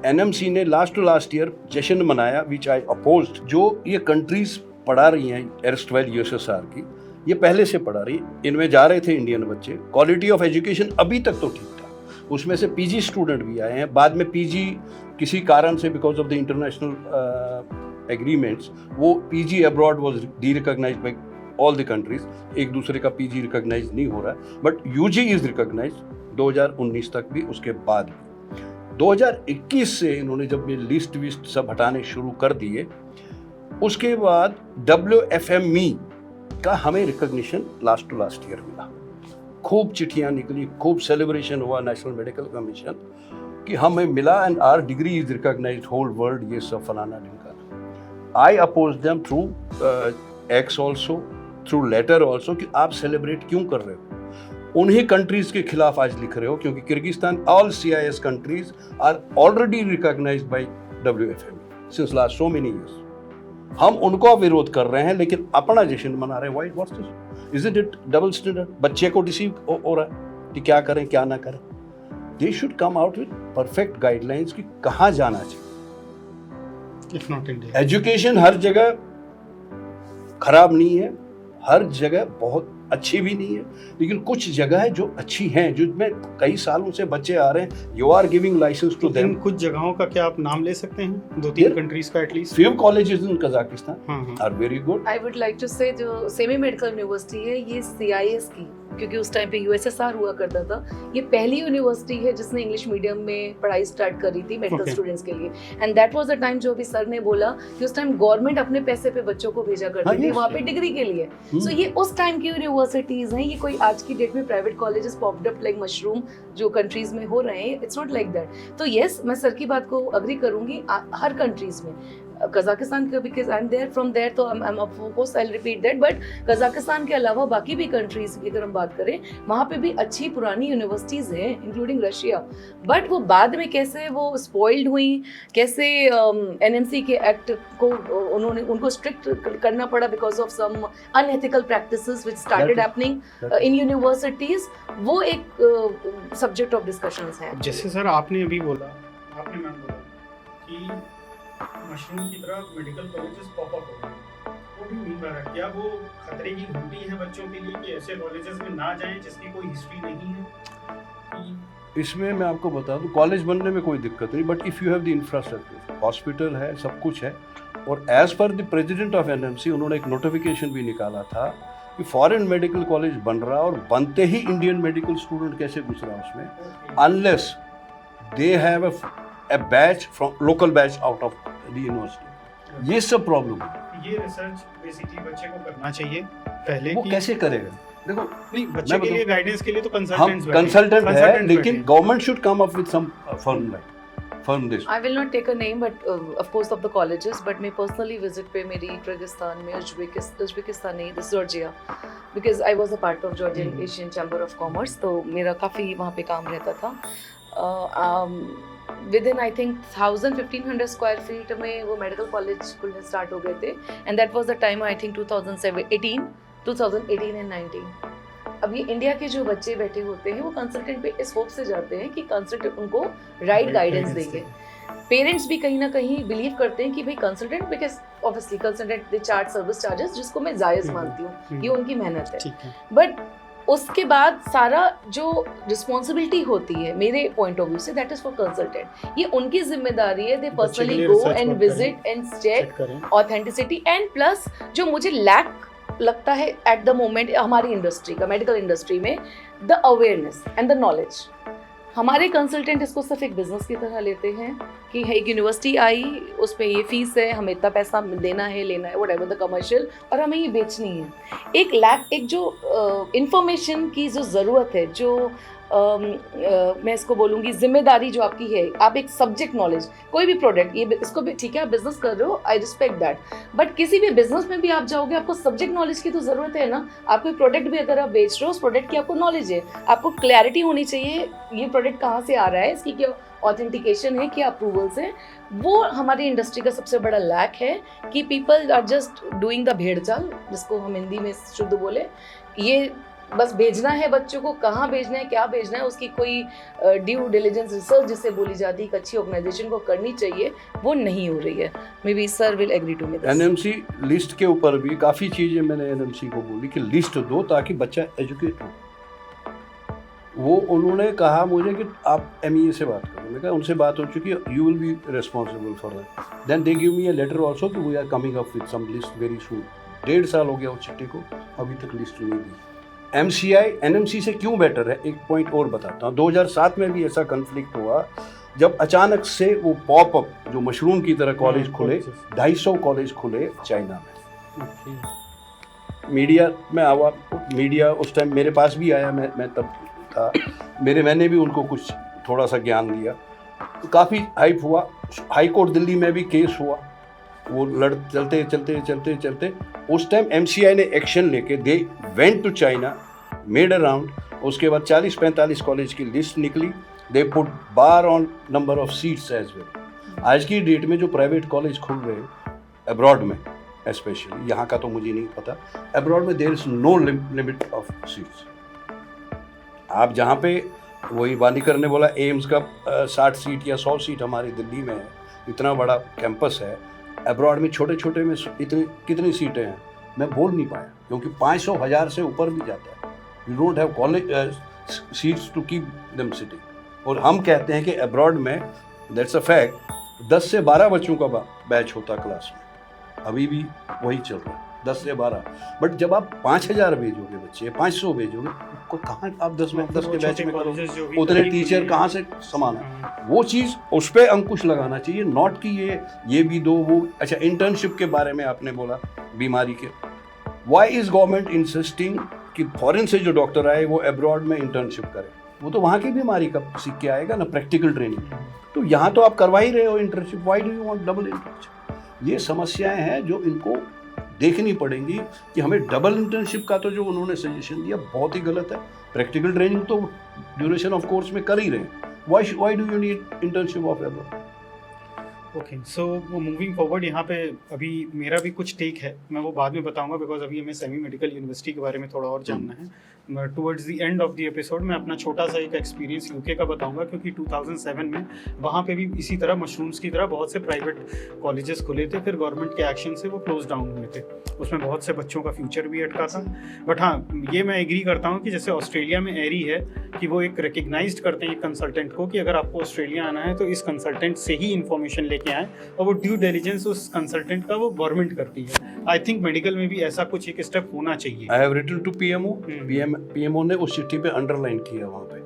एनएमसी ने लास्ट ईयर जश्न मनाया विच आई अपोज्ड। जो ये कंट्रीज पढ़ा रही हैं एरस्टवाइल यूएसएसआर की, ये पहले से पढ़ा रही, इनमें जा रहे थे इंडियन बच्चे। क्वालिटी ऑफ एजुकेशन अभी तक तो ठीक था, उसमें से पीजी स्टूडेंट भी आए हैं। बाद में पीजी किसी कारण से because of the international agreements वो PG abroad was derecognised by all the countries. एक दूसरे का पीजी रिकॉग्नाइज नहीं हो रहा है, बट यूजी इज रिकॉग्नाइज्ड 2019 तक भी, उसके बाद भी। 2021 से इन्होंने जब ये लिस्ट विस्ट सब हटाने शुरू कर दिए, उसके बाद WFME का हमें रिकॉग्निशन लास्ट ईयर मिला। खूब चिट्ठियां निकली, खूब सेलिब्रेशन हुआ नेशनल मेडिकल कमीशन कि हमें मिला and our degree is recognised whole world, ये सब फलाना ढिमका। I oppose them through X also, through letter also कि आप सेलिब्रेट क्यों कर रहे हो। उन्हीं कंट्रीज के खिलाफ आज लिख रहे हो क्योंकि Kyrgyzstan, all CIS countries are already recognised by WFME since last so many years. हम उनको विरोध कर रहे हैं लेकिन अपना जश्न मना रहे हैं। Why, what's this? Isn't it double standard? बच्चे को डिसीव हो रहा है कि क्या करें क्या ना करें। They should come out with perfect guidelines कि कहाँ जाना चाहिए। इफ नॉट इंडिया, एजुकेशन हर जगह खराब नहीं है, हर जगह बहुत अच्छी भी नहीं है, लेकिन कुछ जगह है जो अच्छी हैं, जिसमें कई सालों से बच्चे आ रहे हैं। You are giving licence to them. कुछ जगहों का क्या आप नाम ले सकते हैं? 2-3 कंट्रीज का at least. few colleges in Kazakhstan are very good. I would like to say जो सेमी मेडिकल यूनिवर्सिटी है ये CIS की, क्योंकि उस टाइम पे USSR हुआ करता था, ये पहली यूनिवर्सिटी है जिसने इंग्लिश मीडियम में पढ़ाई स्टार्ट करी थी मेडिकल स्टूडेंट्स के लिए। And that was the time जो अभी सर ने बोला कि उस टाइम गवर्नमेंट अपने पैसे पे बच्चों को भेजा करती थी वहाँ पे डिग्री के लिए। सो ये उस टाइम की यूनिवर्सिटीज हैं, ये कोई आज की डेट में private colleges popped up like mushroom जो कंट्रीज में हो रहे हैं, इट्स नॉट लाइक दैट। तो यस, मैं सर की बात को अग्री करूंगी, हर कंट्रीज में कजाकिस्तान का, because I am there from there, तो I am of course I will repeat that, but Kazakhstan के अलावा बाकी भी कंट्रीज की अगर हम बात करें, वहाँ पे भी अच्छी पुरानी यूनिवर्सिटीज़ हैं इंक्लूडिंग रशिया। बट वो बाद में कैसे वो स्पॉइल्ड हुई, कैसे NMC के एक्ट को उनको स्ट्रिक्ट करना पड़ा because of some unethical practices which started happening in universities, वो एक सब्जेक्ट ऑफ डिस्कशंस है। जैसे सर आपने अभी बोला, आपने मैम बोला कि मशरूम की तरह मेडिकल कॉलेजेस पॉप अप हो रहे हैं, वो भी मीन कर रहा है क्या वो खतरे की घंटी है बच्चों के लिए कि ऐसे कॉलेजेस में ना जाएं जिसकी कोई हिस्ट्री नहीं है? इसमें मैं आपको बता दूं, कॉलेज बनने में कोई दिक्कत नहीं, but if you have the infrastructure, hospital है, सब कुछ है। और as per the president of NMC उन्होंने एक नोटिफिकेशन भी निकाला था कि फॉरेन मेडिकल कॉलेज बन रहा और बनते ही इंडियन मेडिकल स्टूडेंट कैसे घुस रहा उसमें, unless they have a batch from local batch out of the university। ये सब प्रॉब्लम है। ये रिसर्च बेसिकली बच्चे को करना चाहिए पहले। वो कैसे करेगा? देखो, नहीं, बच्चे के लिए गाइडेंस के लिए तो हम कंसल्टेंट्स कंसल्टेंट है, लेकिन government should come up with some formula. affirm this. I will not take a name, but of course of the colleges. But मैं personally visit पे मेरी किर्गिस्तान में उज्बेकिस्तान नहीं, this Georgia, because I was a part of Georgian Asian Chamber of Commerce, तो मेरा काफ़ी वहाँ पे काम रहता था. Within I think 1,000-1,500 square feet में वो medical college खुलने start हो गए थे, and that was the time I think 2018 and 19. अभी इंडिया के जो बच्चे बैठे होते हैं वो कंसल्टेंट पे इस होप से जाते हैं कि कंसल्टेंट उनको राइट गाइडेंस देंगे. पेरेंट्स भी कहीं ना कहीं बिलीव करते हैं कि भाई consultant, because obviously consultant they charge service charges, जिसको मैं जायज़ मानती हूँ, ये उनकी मेहनत है. ठीक है. बट उसके बाद सारा जो रिस्पॉन्सिबिलिटी होती है मेरे पॉइंट ऑफ व्यू से, दैट इज फॉर कंसल्टेंट. ये उनकी जिम्मेदारी है. दे बच्चे के पर्सनली लिए go research and work visit and check करें. ऑथेंटिसिटी. एंड प्लस जो मुझे लैक लगता है एट द मोमेंट हमारी इंडस्ट्री का, मेडिकल इंडस्ट्री में, the awareness and the knowledge. हमारे कंसल्टेंट इसको सिर्फ एक बिजनेस की तरह लेते हैं कि एक यूनिवर्सिटी आई, उस पर ये फीस है, हमें इतना पैसा देना है, लेना है, व्हाटएवर द कमर्शियल, और हमें ये बेचनी है. एक जो इंफॉर्मेशन की जो ज़रूरत है, जो मैं इसको बोलूँगी जिम्मेदारी जो आपकी है, आप एक सब्जेक्ट नॉलेज, कोई भी प्रोडक्ट, ये इसको भी ठीक है आप बिजनेस कर रहे हो, आई रिस्पेक्ट दैट, बट किसी भी बिजनेस में भी आप जाओगे, आपको सब्जेक्ट नॉलेज की तो ज़रूरत है ना. आप कोई प्रोडक्ट भी अगर आप बेच रहे हो, उस प्रोडक्ट की आपको नॉलेज है, आपको क्लैरिटी होनी चाहिए ये प्रोडक्ट कहाँ से आ रहा है, इसकी क्या ऑथेंटिकेशन है, क्या अप्रूवल्स हैं. वो हमारी इंडस्ट्री का सबसे बड़ा लैक है कि people are just doing the भेड़ चाल, जिसको हम हिंदी में शुद्ध बोले. ये बस भेजना है बच्चों को, कहाँ भेजना है, क्या भेजना है, उसकी कोई ड्यू डिलिजेंस रिसर्च जिसे बोली जाती है, एक अच्छी ऑर्गेनाइजेशन को करनी चाहिए, वो नहीं हो रही है. Maybe sir will agree to me this. NMC list के ऊपर भी काफ़ी चीज़ें मैंने एनएमसी को बोली कि लिस्ट दो ताकि बच्चा एजुकेट हो. वो उन्होंने कहा मुझे कि आप एमईए से बात करो. मैं कहा उनसे बात हो चुकी है, you will be responsible for that. Then they give me a letter also कि we are coming up with some list very soon. 1.5 साल हो गया उस चिट्ठी को, अभी तक लिस्ट नहीं दी. एमसीआई एनएमसी से क्यों बेटर है, एक पॉइंट और बताता हूँ. 2007 में भी ऐसा कन्फ्लिक्ट हुआ जब अचानक से वो पॉपअप जो मशरूम की तरह कॉलेज खुले, 250 कॉलेज खुले चाइना में. मीडिया में आवा, मीडिया उस टाइम मेरे पास भी आया, मैं तब था, मैंने भी उनको कुछ थोड़ा सा ज्ञान दिया, तो काफ़ी हाइप हुआ. हाई कोर्ट दिल्ली में भी केस हुआ, वो चलते उस टाइम एमसीआई ने एक्शन लेके they went to China, made a round. उसके बाद 40-45 कॉलेज की लिस्ट निकली. They put bar on number of seats as well. आज की डेट में जो प्राइवेट कॉलेज खुल रहे हैं अब्रॉड में, स्पेशली यहाँ का तो मुझे नहीं पता, अब्रॉड में there is no limit of seats. आप जहाँ पे, वही वानीकर ने बोला एम्स का 60 सीट या 100 सीट हमारी दिल्ली में है, इतना बड़ा कैंपस है. अब्रॉड में छोटे छोटे में इतनी कितनी सीटें हैं मैं बोल नहीं पाया, क्योंकि 500,000 से ऊपर भी जाता है. You don't have college seats to keep them sitting. और हम कहते हैं कि अब्रॉड में, दैट्स अ फैक्ट, 10 से 12 बच्चों का बैच होता क्लास में. अभी भी वही चल रहा है, 10 से 12. बट जब आप 5,000 भेजोगे बच्चे, 500 भेजोगे, को कहाँ आप 10 के बैच में करोगे? उतने टीचर कहाँ से समाना? वो चीज़ उस पर अंकुश लगाना चाहिए, नॉट कि ये भी दो वो. अच्छा, इंटर्नशिप के बारे में आपने बोला, बीमारी के, वाई इज गवर्नमेंट इंसिस्टिंग कि फॉरेन से जो डॉक्टर आए वो अब्रॉड में इंटर्नशिप करें? वो तो वहाँ की बीमारी का सीख के आएगा ना, प्रैक्टिकल ट्रेनिंग. तो यहाँ तो आप करवा ही रहे हो internship, why do you want double internship? ये समस्याएं हैं जो इनको देखनी पड़ेंगी कि हमें डबल इंटर्नशिप का तो जो उन्होंने सजेशन दिया बहुत ही गलत है. प्रैक्टिकल ट्रेनिंग तो ड्यूरेशन ऑफ कोर्स में कर ही रहे हैं. Why do you need internship of ever? Okay, so वो मूविंग फॉरवर्ड, यहाँ पे अभी मेरा भी कुछ टेक है, मैं वो बाद में बताऊंगा, बिकॉज अभी हमें सेमी मेडिकल यूनिवर्सिटी के बारे में थोड़ा और जानना है. Towards the end of the episode मैं अपना छोटा सा एक एक्सपीरियंस यूके का बताऊंगा, क्योंकि 2007 में वहाँ पे भी इसी तरह मशरूम्स की तरह बहुत से प्राइवेट कॉलेजेस खुले थे, फिर गवर्नमेंट के एक्शन से वो क्लोज डाउन हुए थे. उसमें बहुत से बच्चों का फ्यूचर भी अटका था. बट हाँ, ये मैं एग्री करता हूँ कि जैसे ऑस्ट्रेलिया में एरी है कि वो एक रिकग्नाइज्ड करते हैं कंसल्टेंट को कि अगर आपको ऑस्ट्रेलिया आना है तो इस कंसल्टेंट से ही इन्फॉर्मेशन लेके आएँ, और वो ड्यू डिलिजेंस उस कंसल्टेंट का वो गवर्नमेंट करती है. आई थिंक मेडिकल में भी ऐसा कुछ एक स्टेप होना चाहिए. I have written to PMO ने उस चिट्ठी पे अंडरलाइन किया वहाँ पे,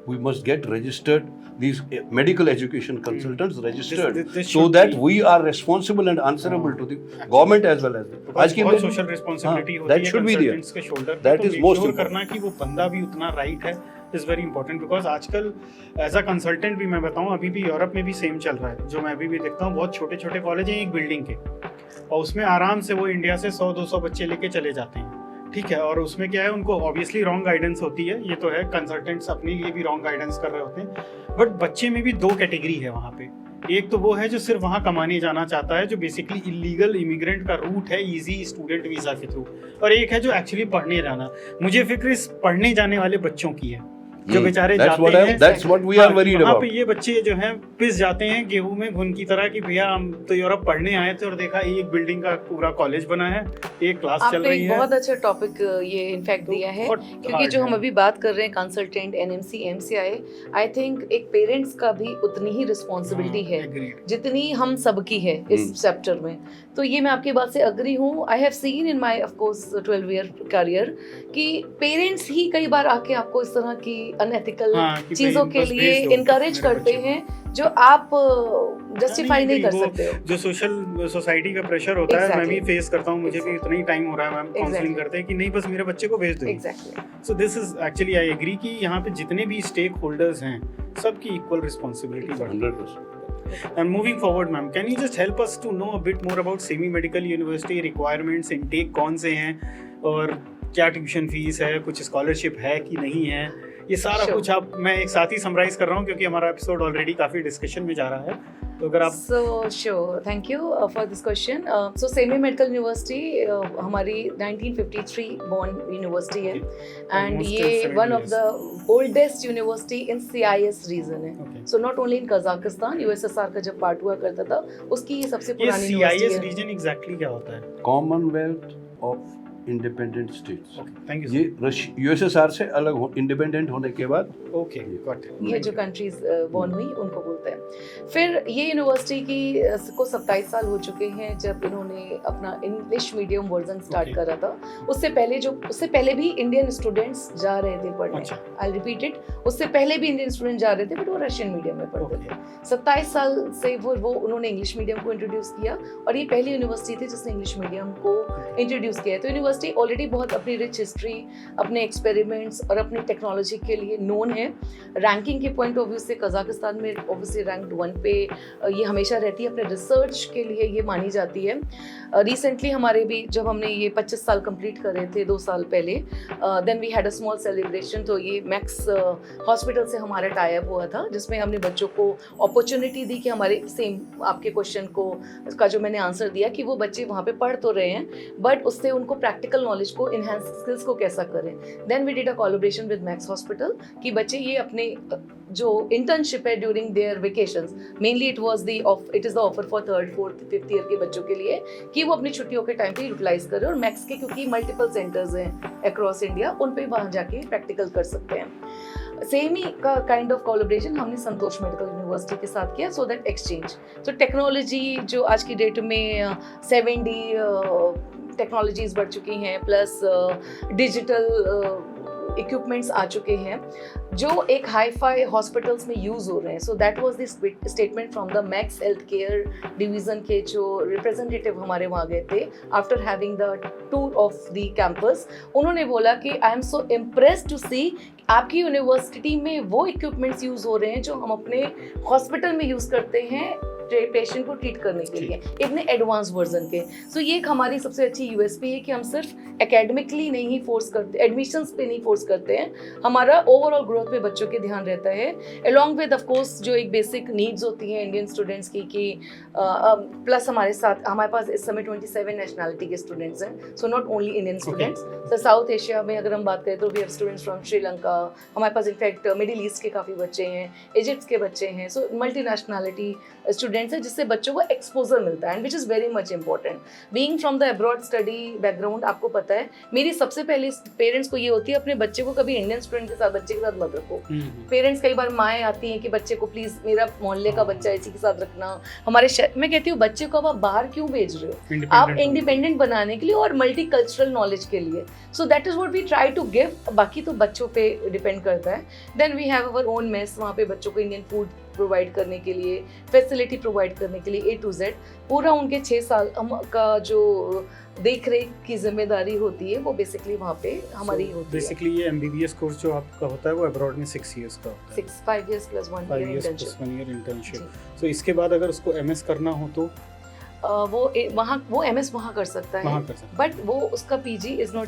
we must get registered, these medical education consultants registered, this so should that be- we are responsible and answerable to the government as well as the. आज की सोशल रिस्पांसिबिलिटी होती है that should be there. Consultants के शोल्डर पे, That तो is make most sure important. करना कि वो बंदा भी उतना राइट है इज़ वेरी इंपॉर्टेंट बिकॉज आजकल एज अ कंसल्टेंट भी मैं बताऊँ, अभी भी यूरोप में भी सेम चल रहा है, जो मैं अभी भी देखता हूँ। बहुत छोटे छोटे कॉलेज हैं एक बिल्डिंग के, और उसमें आराम से वो इंडिया से 100-200 बच्चे लेके चले जाते हैं, ठीक है। और उसमें क्या है, उनको ऑब्वियसली रॉन्ग गाइडेंस होती है, ये तो है, कंसल्टेंट्स अपने लिए भी रॉन्ग गाइडेंस कर रहे होते हैं। बट बच्चे में भी 2 कैटेगरी है वहाँ पे। एक तो वो है जो सिर्फ वहाँ कमाने जाना चाहता है, जो बेसिकली इलीगल इमिग्रेंट का रूट है इजी स्टूडेंट वीज़ा के थ्रू, और एक है जो एक्चुअली पढ़ने जाना। मुझे फिक्र इस पढ़ने जाने वाले बच्चों की है, जो बेचारे जाते हैं। That's what we are worried वहाँ about. पे ये बच्चे जो हैं पिस जाते हैं गेहूं में घुन की तरह कि भैया हम तो यूरोप पढ़ने आए थे और देखा एक बिल्डिंग का पूरा कॉलेज बना है, एक क्लास चल आपने रही एक है। बहुत अच्छा टॉपिक ये इनफैक्ट दिया है, बहुत क्योंकि hard जो है। हम अभी बात कर रहे हैं consultant, NMC, MCI, I think एक पेरेंट्स का भी उतनी ही रिस्पॉन्सिबिलिटी है Agreed. जितनी हम सबकी है इस चैप्टर में। तो ये मैं आपकी बात से अग्री हूँ। I have seen in my of course 12 year career कि पेरेंट्स ही कई बार आके आपको इस तरह की अनएथिकल कि चीजों भाई के बस लिए भेज दो इनकरेज मेरे करते बच्चे हैं जो आप जस्टिफाई नहीं कर वो सकते हो। जो सोशल सोसाइटी का प्रेशर होता है, मैं भी Exactly. फेस करता हूँ। मुझे भी इतना ही टाइम हो रहा है, मैम काउंसलिंग Exactly. करते हैं कि नहीं बस मेरे बच्चे को भेज दो। Exactly. So this is actually I agree कि यहाँ पे जितने भी स्टेक होल्डर्स हैं सबकी इक्वल रिस्पॉन्सिबिलिटी बढ़ती है। 100%. And moving forward, ma'am, can you just help us to know a bit more about semi medical university requirements, intake कौन से हैं और क्या ट्यूशन फीस है, कुछ स्कॉलरशिप है कि नहीं है, ये सारा Sure. कुछ आप, मैं एक साथ ही समराइज कर रहा हूँ क्योंकि हमारा एपिसोड ऑलरेडी काफ़ी डिस्कशन में जा रहा है, तो अगर आप So sure, thank you for this question. So Semey medical university हमारी 1953 born यूनिवर्सिटी है, एंड Almost ये 70 one of years. The oldest university in CIS region है। Okay. So not only in Kazakhstan, USSR का जब पार्ट हुआ करता था उसकी ये सबसे ये पुरानी CIS यूनिवर्सिटी है। रीजन एग्जैक्टली क्या होता है? Commonwealth of independent states. Okay, thank you. ये यूएसएसआर से अलग इंडिपेंडेंट होने के बाद ओके, गॉट इट। ये जो कंट्रीज बॉर्न हुई उनको बोलते हैं। फिर ये यूनिवर्सिटी की को 27 साल हो चुके हैं जब इन्होंने अपना English medium version start Okay. करा था। उससे पहले भी इंडियन स्टूडेंट्स जा रहे थे पढ़ने। अच्छा। आई रिपीट इट, उससे पहले भी इंडियन स्टूडेंट जा रहे थे, बट वो रशियन मीडियम में पढ़ते Okay. थे। 27 साल से वो उन्होंने इंग्लिश मीडियम को इंट्रोड्यूस किया, और ये पहली यूनिवर्सिटी थी जिसने इंग्लिश मीडियम को इंट्रोड्यूस किया है। तो यूनिवर्सिटी ऑलरेडी बहुत अपनी रिच हिस्ट्री, अपने एक्सपेरिमेंट्स और अपनी टेक्नोलॉजी के लिए नोन है। रैंकिंग के पॉइंट ऑफ व्यू से कजाकिस्तान में ऑब्वियसली रैंक्ड 1 पे ये हमेशा रहती है, अपने रिसर्च के लिए ये मानी जाती है। रिसेंटली हमारे भी जब हमने ये 25 साल कंप्लीट करे थे 2 साल पहले, then we had a small celebration. तो ये मैक्स हॉस्पिटल से हमारा टाई अप हुआ था, जिसमें हमने बच्चों को अपॉर्चुनिटी दी कि हमारे सेम आपके क्वेश्चन का जो मैंने आंसर दिया कि वो बच्चे वहाँ पे पढ़ तो रहे हैं, बट उससे उनको प्रैक्टिकल नॉलेज को, इनहेंस स्किल्स को कैसा करें। Then we did a collaboration with Max hospital कि बच्चे ये अपने जो इंटर्नशिप है during their vacations, mainly it is the offer for 3rd, 4th, 5th year के बच्चों के लिए, कि वो अपनी छुट्टियों के टाइम पे यूटिलाइज करें। और मैक्स के क्योंकि मल्टीपल सेंटर्स हैं अक्रॉस इंडिया, उन पे वहाँ जाके प्रैक्टिकल कर सकते हैं। सेम ही का काइंड ऑफ कोलैबोरेशन हमने संतोष मेडिकल यूनिवर्सिटी के साथ किया, सो दैट एक्सचेंज। तो टेक्नोलॉजी जो आज की डेट में 7D टेक्नोलॉजीज बढ़ चुकी हैं, प्लस डिजिटल इक्विपमेंट्स आ चुके हैं जो एक हाई फाई हॉस्पिटल्स में यूज़ हो रहे हैं। So that was this statement from the Max Healthcare division के जो रिप्रेजेंटेटिव हमारे वहाँ गए थे after having the tour of the campus. उन्होंने बोला कि I am so impressed to see आपकी यूनिवर्सिटी में वो इक्विपमेंट्स यूज़ हो रहे हैं जो हम अपने हॉस्पिटल में यूज़ करते हैं पेशेंट को ट्रीट करने के लिए, इतने एडवांस वर्जन के। सो ये एक हमारी सबसे अच्छी यूएसपी है कि हम सिर्फ एकेडमिकली नहीं फोर्स करते, एडमिशंस पे नहीं फोर्स करते हैं, हमारा ओवरऑल ग्रोथ पे बच्चों के ध्यान रहता है, अलॉन्ग विद ऑफ कोर्स जो एक बेसिक नीड्स होती हैं इंडियन स्टूडेंट्स की कि प्लस हमारे पास इस समय 27 नेशनलिटी के स्टूडेंट्स हैं। सो not only Indian students, so south Asia में अगर हम बात करें तो we have students from Sri Lanka, हमारे पास इनफैक्ट मिडिल ईस्ट के काफ़ी बच्चे हैं, इजिप्ट के बच्चे हैं। सो मल्टी नेशनलिटी स्टूडेंट्स है, जिससे बच्चों को एक्सपोजर मिलता है, and which is very much important. Being from the abroad study background, आपको पता है मेरी सबसे पहले पेरेंट्स को ये होती है अपने बच्चे को कभी इंडियन स्टूडेंट के साथ, बच्चे के साथ मत रखो। पेरेंट्स कई बार माएँ आती हैं कि बच्चे को प्लीज़ मेरा मोहल्ले का बच्चा इसी के साथ रखना, हमारे मैं कहती हूँ बच्चे को अब आप बाहर क्यों भेज रहे हो, आप इंडिपेंडेंट बनाने के लिए और मल्टी कल्चरल नॉलेज के लिए। So that is what we try to give, बाकी तो बच्चों पे डिपेंड करता है। Then we have our own mess, वहाँ पे बच्चों को इंडियन फूड प्रोवाइड करने के लिए, फैसिलिटी प्रोवाइड करने के लिए A to Z पूरा उनके 6 साल का जो देख रेख की जिम्मेदारी होती है वो बेसिकली वहाँ पे हमारी होती है। बेसिकली ये MBBS कोर्स जो आपका होता है वो अब्रॉड में 6 इयर्स का होता है, 5 years plus 1 5 year years internship। plus 1 year internship। सो इसके बाद अगर उसको MS करना हो तो वो MS वहाँ कर सकता है, वहाँ कर सकते बट वो उसका PG is not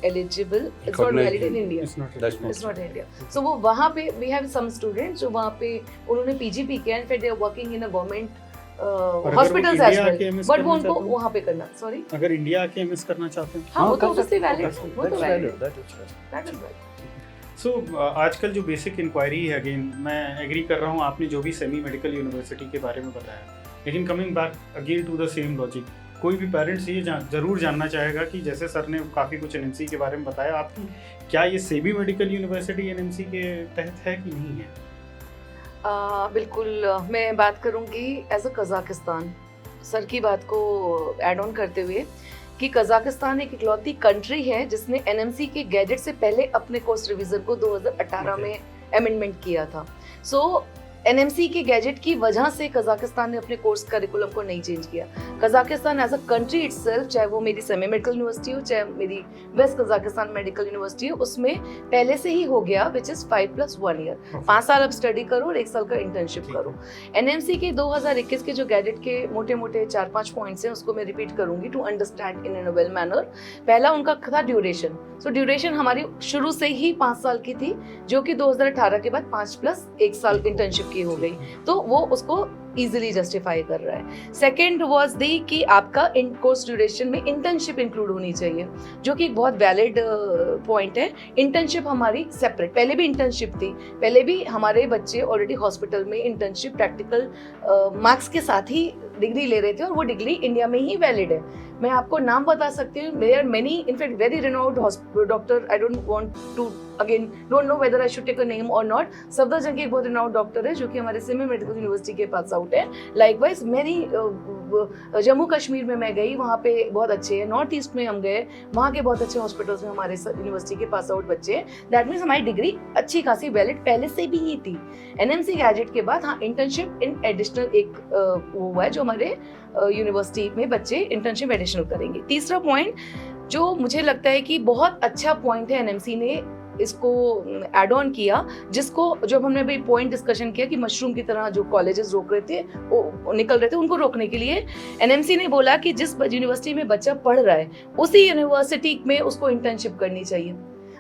eligible, it's not valid in India, It's not That's not it's not India. So वो वहाँ पे वी हैव सम स्टूडेंट्स जो वहाँ पे उन्होंने PG भी किया एंड फिर they are working in a government अगर वो हॉस्पिटल्स एज इंडिया आके वेल, MS बट वो करना उनको चाहते हैं? वहाँ पे करना, सॉरी अगर इंडिया आके MS करना चाहते हैं हाँ वो तो कर ऑब्वियसली सकते हो, वैलिड, that's- वो तो that's valid, valid, that is valid। That is valid. So आजकल जो बेसिक इंक्वायरी है, अगेन मैं एग्री कर रहा हूँ आपने जो भी सेमी मेडिकल यूनिवर्सिटी के बारे में बताया, लेकिन coming back again to the same logic, कोई भी पेरेंट्स ये ज़रूर जानना चाहेगा कि जैसे सर ने काफ़ी कुछ NMC के बारे में बताया, आपकी क्या ये सेमी मेडिकल यूनिवर्सिटी NMC के तहत है कि नहीं है? बिल्कुल मैं बात करूंगी एज अ कजाकिस्तान, सर की बात को ऐड ऑन करते हुए कि कजाकिस्तान एक इकलौती कंट्री है जिसने NMC के गैजेट से पहले अपने कोर्स रिवीजन को 2018 में अमेंडमेंट किया था। सो NMC के गैजेट की वजह से कजाकिस्तान ने अपने कोर्स करिकुलम को नहीं चेंज किया। Kazakhstan as a country itself, चाहे वो मेरी सेमी मेडिकल यूनिवर्सिटी हो चाहे मेरी वेस्ट कजाकिस्तान मेडिकल यूनिवर्सिटी हो, उसमें पहले से ही हो गया विच इज 5+1 ईयर, 5 साल अब स्टडी करो और 1 साल का इंटर्नशिप करो। NMC के 2021 के जो गैजेट के मोटे मोटे 4-5 पॉइंट्स हैं उसको मैं रिपीट करूंगी to understand in a well manner. पहला उनका था ड्यूरेशन। सो ड्यूरेशन हमारी शुरू से ही 5 साल की थी, जो कि 2018 के बाद 5+1 साल इंटर्नशिप की हो गई, तो वो उसको इजीली जस्टिफाई कर रहा है। सेकेंड वाज दी कि आपका इन कोर्स ड्यूरेशन में इंटर्नशिप इंक्लूड होनी चाहिए, जो कि एक बहुत वैलिड पॉइंट है। इंटर्नशिप हमारी सेपरेट, पहले भी इंटर्नशिप थी, पहले भी हमारे बच्चे ऑलरेडी हॉस्पिटल में इंटर्नशिप प्रैक्टिकल मार्क्स के साथ ही डिग्री ले रहे थे और वो डिग्री इंडिया में ही वैलिड है। मैं आपको नाम बता सकती हूँ, there are many in fact very renowned doctor, I don't want to again don't know whether I should take a name और नॉट। सफदरजंग एक बहुत रिनाउंड डॉक्टर है जो कि हमारे सेमी मेडिकल यूनिवर्सिटी के पास आउट है। लाइकवाइज मेरी जम्मू कश्मीर में मैं गई, वहाँ पे बहुत अच्छे हैं, नॉर्थ ईस्ट में हम गए, वहाँ के बहुत अच्छे हॉस्पिटल्स में हमारे यूनिवर्सिटी के पास आउट बच्चे हैं। दैट मीन्स हमारी डिग्री अच्छी खासी वैलिड पहले से भी ही थी। NMC गैजेट के बाद हाँ इंटर्नशिप इन एडिशनल एक वो हुआ है जो हमारे यूनिवर्सिटी में बच्चे इंटर्नशिप एडिशनल करेंगे। तीसरा पॉइंट जो मुझे लगता है कि बहुत अच्छा पॉइंट है, NMC ने इसको एड ऑन किया, जिसको जब हमने अभी पॉइंट डिस्कशन किया कि मशरूम की तरह जो कॉलेजेस रोक रहे थे वो निकल रहे थे, उनको रोकने के लिए NMC ने बोला कि जिस यूनिवर्सिटी में बच्चा पढ़ रहा है उसी यूनिवर्सिटी में उसको इंटर्नशिप करनी चाहिए।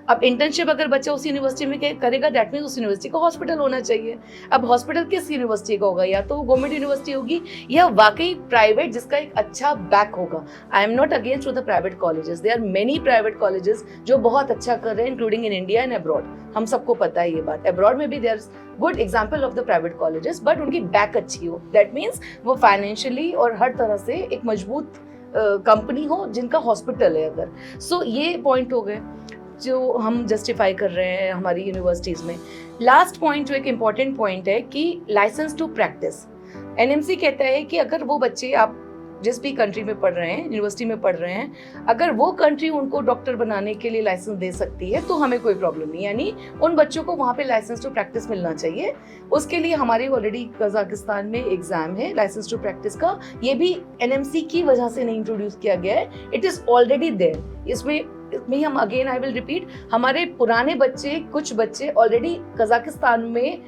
अब इंटर्नशिप अगर बच्चा उस यूनिवर्सिटी में करेगा दैट मीन्स उस यूनिवर्सिटी का हॉस्पिटल होना चाहिए। अब हॉस्पिटल किस यूनिवर्सिटी का होगा, या तो गवर्नमेंट यूनिवर्सिटी होगी या वाकई प्राइवेट जिसका एक अच्छा बैक होगा। I am not against to the private colleges, there are many private colleges जो बहुत अच्छा कर रहे हैं including in India and abroad, हम सबको पता है ये बात। अब्रॉड में भी there is good example of the private colleges, but उनकी बैक अच्छी हो, दैट मीन्स वो फाइनेंशियली और हर तरह से एक मजबूत कंपनी हो जिनका हॉस्पिटल है अगर। सो ये पॉइंट हो गए जो हम जस्टिफाई कर रहे हैं हमारी यूनिवर्सिटीज़ में। लास्ट पॉइंट जो एक इम्पॉर्टेंट पॉइंट है कि लाइसेंस टू प्रैक्टिस। NMC कहता है कि अगर वो बच्चे आप जिस भी कंट्री में पढ़ रहे हैं, यूनिवर्सिटी में पढ़ रहे हैं, अगर वो कंट्री उनको डॉक्टर बनाने के लिए लाइसेंस दे सकती है तो हमें कोई प्रॉब्लम नहीं, यानी उन बच्चों को वहाँ पे लाइसेंस टू प्रैक्टिस मिलना चाहिए। उसके लिए हमारे ऑलरेडी कजाकिस्तान में एग्जाम है लाइसेंस टू प्रैक्टिस का, ये भी NMC की वजह से नहीं इंट्रोड्यूस किया गया है, इट इज़ ऑलरेडी देयर। इसमें हम अगेन आई विल रिपीट, हमारे पुराने बच्चे, कुछ बच्चे ऑलरेडी कजाकिस्तान में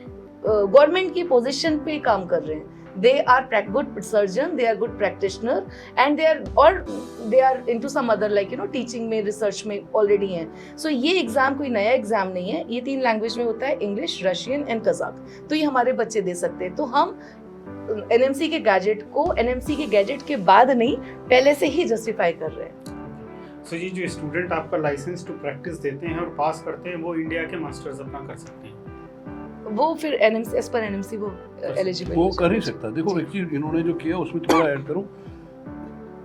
गवर्नमेंट की पोजीशन पे काम कर रहे हैं। They are good surgeon, they are good practitioner, and they are into some other like teaching में, research में already हैं। So ये एग्जाम कोई नया एग्जाम नहीं है, ये 3 लैंग्वेज में होता है, इंग्लिश, रशियन एंड कजाक। तो ये हमारे बच्चे दे सकते हैं। तो हम NMC के गैजेट को NMC के गैजेट के बाद नहीं, पहले से ही जस्टिफाई कर रहे हैं। सो ये जो स्टूडेंट आपका लाइसेंस टू प्रैक्टिस देते हैं और पास करते हैं, वो इंडिया के मास्टर्स अपना कर सकते हैं? वो फिर NMC एज पर NMC वो एलिजिबल वो कर ही सकता है। देखो एक चीज इन्होंने जो किया उसमें थोड़ा ऐड करूं,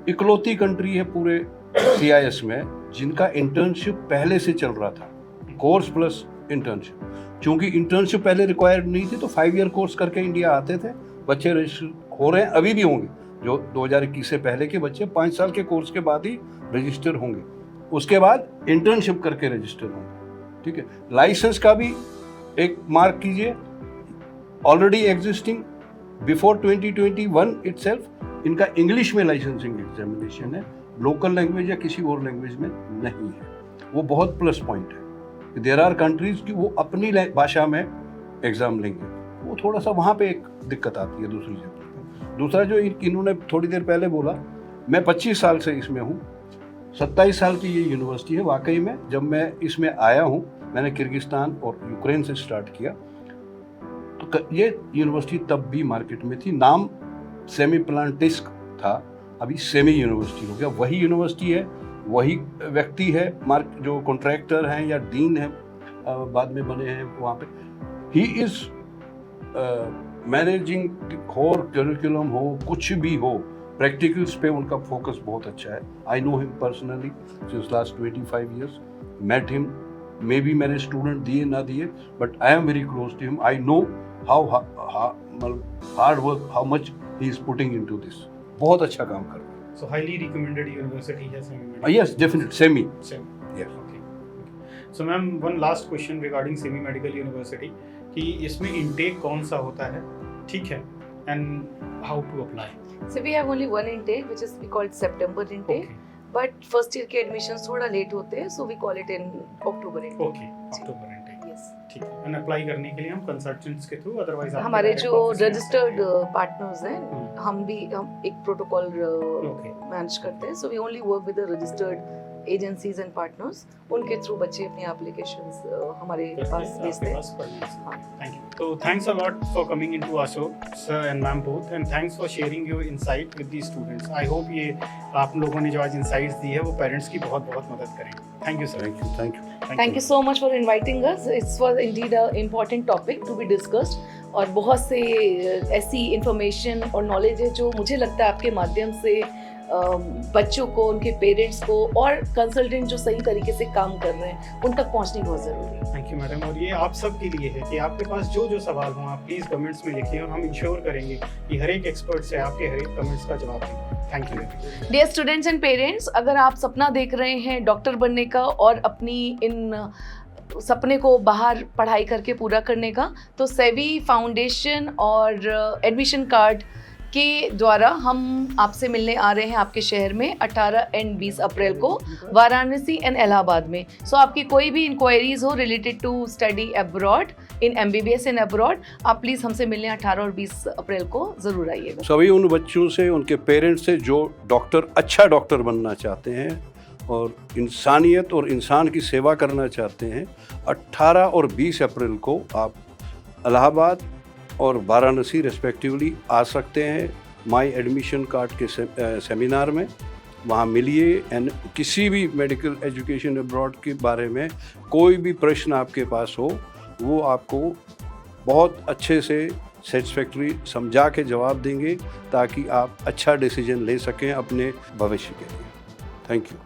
इकलौती कंट्री है पूरे CIS में जिनका इंटर्नशिप पहले से चल रहा था, कोर्स प्लस इंटर्नशिप। क्योंकि इंटर्नशिप पहले रिक्वायर्ड नहीं थी तो 5 ईयर कोर्स करके इंडिया आते थे, बच्चे रजिस्टर हो रहे हैं, अभी भी होंगे। जो 2021 से पहले के बच्चे 5 साल के कोर्स के बाद ही रजिस्टर होंगे, उसके बाद इंटर्नशिप करके रजिस्टर होंगे। ठीक है, लाइसेंस का भी एक मार्क कीजिए, ऑलरेडी एग्जिस्टिंग बिफोर 2021 इटसेल्फ इनका इंग्लिश में लाइसेंसिंग एग्जामिनेशन है, लोकल लैंग्वेज या किसी और लैंग्वेज में नहीं है। वो बहुत प्लस पॉइंट है। देयर आर कंट्रीज की वो अपनी भाषा में एग्ज़ाम लेंगे, वो थोड़ा सा वहाँ पे एक दिक्कत आती है दूसरी जगह। दूसरा जो इन्होंने थोड़ी देर पहले बोला, मैं 25 साल से इसमें हूँ, 27 साल की ये यूनिवर्सिटी है। वाकई में जब मैं इसमें आया हूँ, मैंने किर्गिस्तान और यूक्रेन से स्टार्ट किया, तो ये यूनिवर्सिटी तब भी मार्केट में थी, नाम सेमी प्लांटिस्क था, अभी सेमी यूनिवर्सिटी हो गया। वही यूनिवर्सिटी है, वही व्यक्ति है, जो कॉन्ट्रैक्टर हैं या डीन है बाद में बने हैं वहाँ पे, ही इज़ मैनेजिंग होर करिकुलम हो, कुछ भी हो, प्रैक्टिकल्स पे उनका फोकस बहुत अच्छा है। I know him personally since last 25 years, met him, may be मैंने स्टूडेंट दिए ना दिए, but I am very close to him. I know how hard work, how much he is putting into this. बहुत अच्छा काम कर रहे हैं। So highly recommended university है semi-medical. Yes, definitely, semi. Yes. Okay. So ma'am, one last question regarding semi-medical university कि इसमें intake कौन सा होता है, ठीक है, and how to apply? So we have only one intake, which is we call it September intake. Okay. But first year के admissions थोड़ा late होते हैं, so we call it in October intake. Okay, October intake. Yes. ठीक है। And apply करने के लिए हम consultants के through, otherwise आप हमारे direct जो office में registered आते हैं। partners हैं, हम एक protocol Okay. manage करते हैं, so we only work with the registered agencies and partners. उनके थ्रू बच्चे अपनी applications हमारे पास भेजते हैं। Thank you. So thanks a lot for coming into our show, sir and ma'am both, and thanks for sharing your insight with these students. I hope ये आप लोगों ने जो आज insights दी है वो parents की बहुत बहुत मदद करेंगे. Thank you, sir. Thank you, thank you. Thank you so much for inviting us. It was indeed an important topic to be discussed. और बहुत से ऐसी information और knowledge है जो मुझे लगता है आपके माध्यम से बच्चों को, उनके पेरेंट्स को और कंसल्टेंट जो सही तरीके से काम कर रहे हैं उन तक पहुंचनी बहुत ज़रूरी है। Thank you madam. और ये आप सब के लिए है कि आपके पास जो जो सवाल हों आप प्लीज़ कमेंट्स में लिखिए और हम इंश्योर करेंगे कि हर एक एक्सपर्ट से आपके हर एक कमेंट्स का जवाब देंगे। Thank you. Dear students and parents, अगर आप सपना देख रहे हैं डॉक्टर बनने का और अपनी इन सपने को बाहर पढ़ाई करके पूरा करने का, तो सेवी फाउंडेशन और एडमिशन कार्ड के द्वारा हम आपसे मिलने आ रहे हैं आपके शहर में 18 एंड 20 अप्रैल को वाराणसी एंड इलाहाबाद में। सो आपकी कोई भी इंक्वायरीज हो related to study abroad in MBBS in abroad, आप प्लीज़ हमसे मिलने 18 और 20 अप्रैल को ज़रूर आइएगा। सभी उन बच्चों से, उनके पेरेंट्स से जो अच्छा डॉक्टर बनना चाहते हैं और इंसानियत और इंसान की सेवा करना चाहते हैं, 18 और 20 अप्रैल को आप इलाहाबाद और वाराणसी रेस्पेक्टिवली आ सकते हैं माई एडमिशन कार्ड के सेमिनार में। वहाँ मिलिए एंड किसी भी मेडिकल एजुकेशन अब्रॉड के बारे में कोई भी प्रश्न आपके पास हो, वो आपको बहुत अच्छे से सेटिस्फैक्ट्री समझा के जवाब देंगे ताकि आप अच्छा डिसीजन ले सकें अपने भविष्य के लिए। Thank you.